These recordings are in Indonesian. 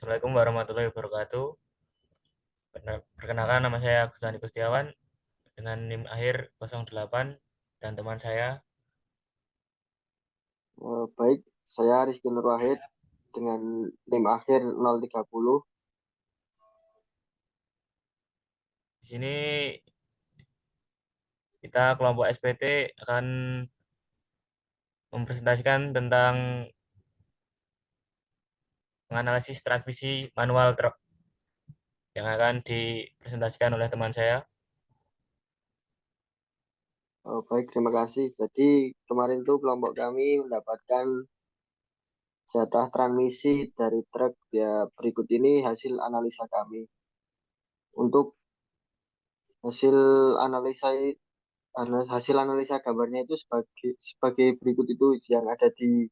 Assalamualaikum warahmatullahi wabarakatuh. Perkenalkan, nama saya Gusani Kustiawan dengan NIM akhir 08 dan teman saya. Baik, saya Rizky Nur Wahid dengan NIM akhir 030. Di sini kita kelompok SPT akan mempresentasikan tentang menganalisis transmisi manual truk yang akan dipresentasikan oleh teman saya. Baik, terima kasih. Jadi kemarin tuh kelompok kami mendapatkan jatah transmisi dari truk. Ya, berikut ini hasil analisa kami. Untuk hasil analisa hasil analisa gambarnya itu sebagai berikut itu yang ada di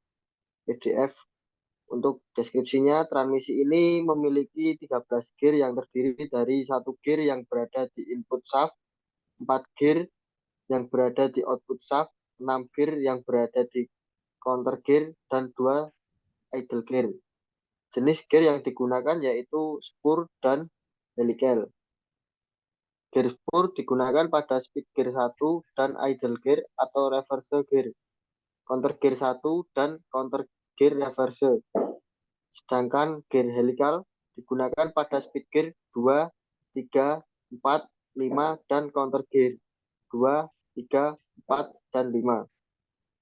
PDF. Untuk deskripsinya, transmisi ini memiliki 13 gear yang terdiri dari satu gear yang berada di input shaft, 4 gear yang berada di output shaft, 6 gear yang berada di counter gear, dan 2 idle gear. Jenis gear yang digunakan yaitu spur dan helical. Gear spur digunakan pada speed gear 1 dan idle gear atau reverse gear, counter gear 1 dan counter gear reverse. Sedangkan gear helical digunakan pada speed gear 2, 3, 4, 5, dan counter gear 2, 3, 4, dan 5.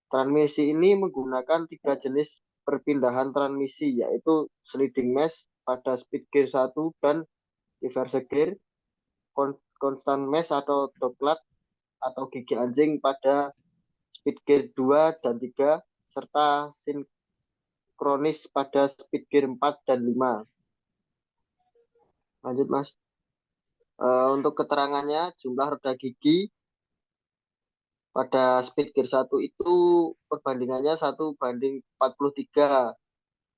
Transmisi ini menggunakan 3 jenis perpindahan transmisi, yaitu sliding mesh pada speed gear 1 dan reverse gear, constant mesh atau dogleg atau gigi anjing pada speed gear 2 dan 3, serta sinkronis pada speed gear 4 dan 5. Lanjut, Mas. Untuk keterangannya, jumlah roda gigi pada speed gear 1 itu perbandingannya 1:43,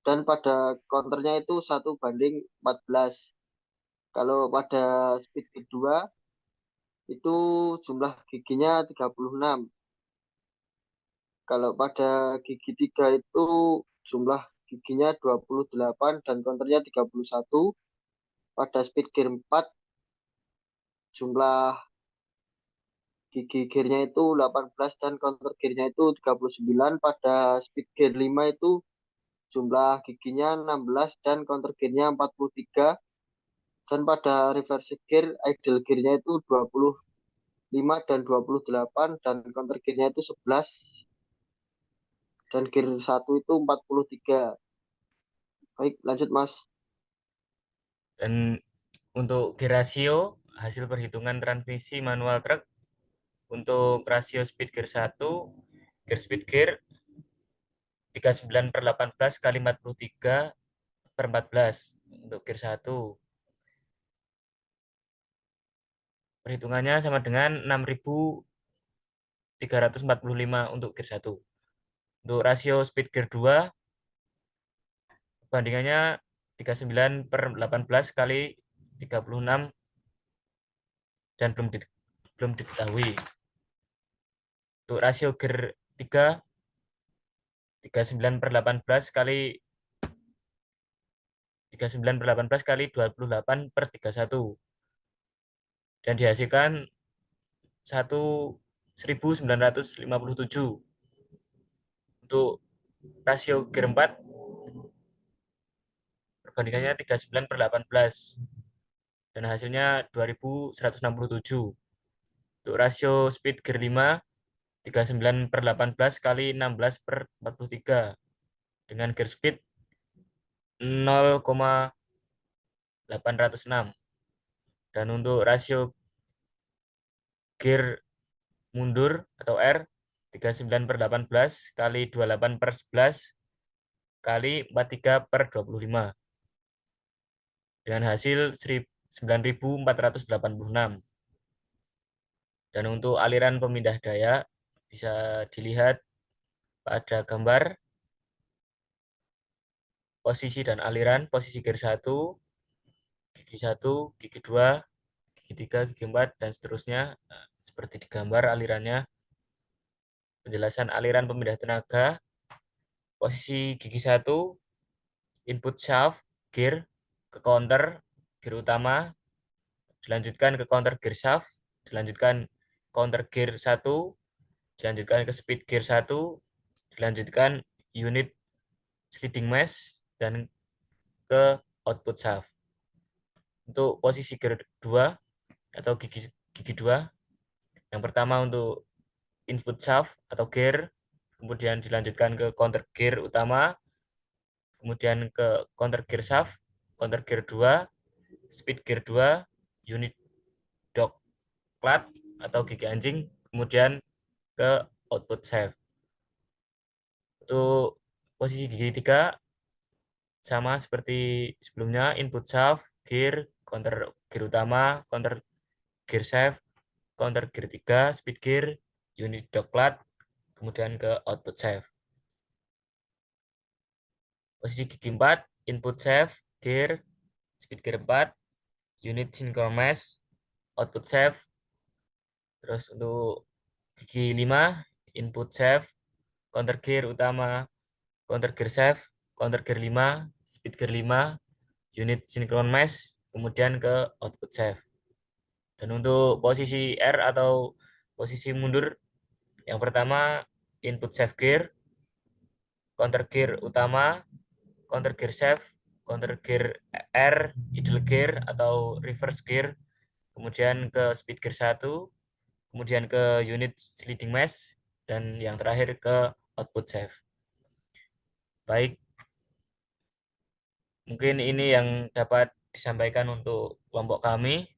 dan pada counternya itu 1:14. Kalau pada speed gear 2 itu jumlah giginya 36. Kalau pada gigi 3 itu jumlah giginya 28 dan counternya 31. Pada speed gear 4 jumlah gigi gearnya itu 18 dan counter gearnya itu 39. Pada speed gear 5 itu jumlah giginya 16 dan counter gearnya 43. Dan pada reverse gear idle gearnya itu 25 dan 28 dan counter gearnya itu 11 dan gear 1 itu 43. Baik, lanjut, Mas. Dan untuk gear ratio, hasil perhitungan transmisi manual truk untuk rasio speed gear 1, gear speed gear 39/18 kali 43/14 untuk gear 1. Perhitungannya sama dengan 6.345 untuk gear 1. Untuk rasio speed gear 2, bandingannya 39/18 kali 36 dan belum diketahui. Untuk rasio gear 3, 39/18 kali 28/31 dan dihasilkan 1957. Untuk rasio gear 4, perbandingannya 39/18 dan hasilnya 2167. Untuk rasio speed gear 5, 39/18 kali 16/43 dengan gear speed 0,806. Dan untuk rasio gear mundur atau R, 39/18 kali 28/11 kali 43/25 dengan hasil 9486. Dan untuk aliran pemindah daya bisa dilihat pada gambar posisi dan aliran. Posisi gear 1, gigi 1, gigi 2, gigi 3, gigi 4, dan seterusnya. Nah, seperti di gambar alirannya. Penjelasan aliran pemindah tenaga. Posisi gigi 1, input shaft gear ke counter gear utama, dilanjutkan ke counter gear shaft, dilanjutkan counter gear 1, dilanjutkan ke speed gear 1, dilanjutkan unit sliding mesh, dan ke output shaft. Untuk posisi gear 2 atau gigi gigi 2, yang pertama untuk input shaft atau gear, kemudian dilanjutkan ke counter gear utama, kemudian ke counter gear shaft, counter gear 2, speed gear 2, unit dog plat atau gigi anjing, kemudian ke output shaft. Untuk posisi gigi 3 sama seperti sebelumnya, input shaft, gear, counter gear utama, counter gear shaft, counter gear 3, speed gear, unit dog plat, kemudian ke output shaft. Posisi gigi 4, input shaft, gear, speed gear 4, unit synchronous, output shaft. Terus untuk gigi 5, input shaft, counter gear utama, counter gear shaft, counter gear 5, speed gear 5, unit synchronous, kemudian ke output shaft. Dan untuk posisi R atau posisi mundur, yang pertama input shaft gear, counter gear utama, counter gear shaft, counter gear R, idle gear atau reverse gear, kemudian ke speed gear 1, kemudian ke unit sliding mesh, dan yang terakhir ke output shaft. Baik, mungkin ini yang dapat disampaikan untuk kelompok kami.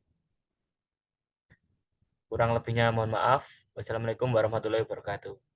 Kurang lebihnya mohon maaf. Wassalamualaikum warahmatullahi wabarakatuh.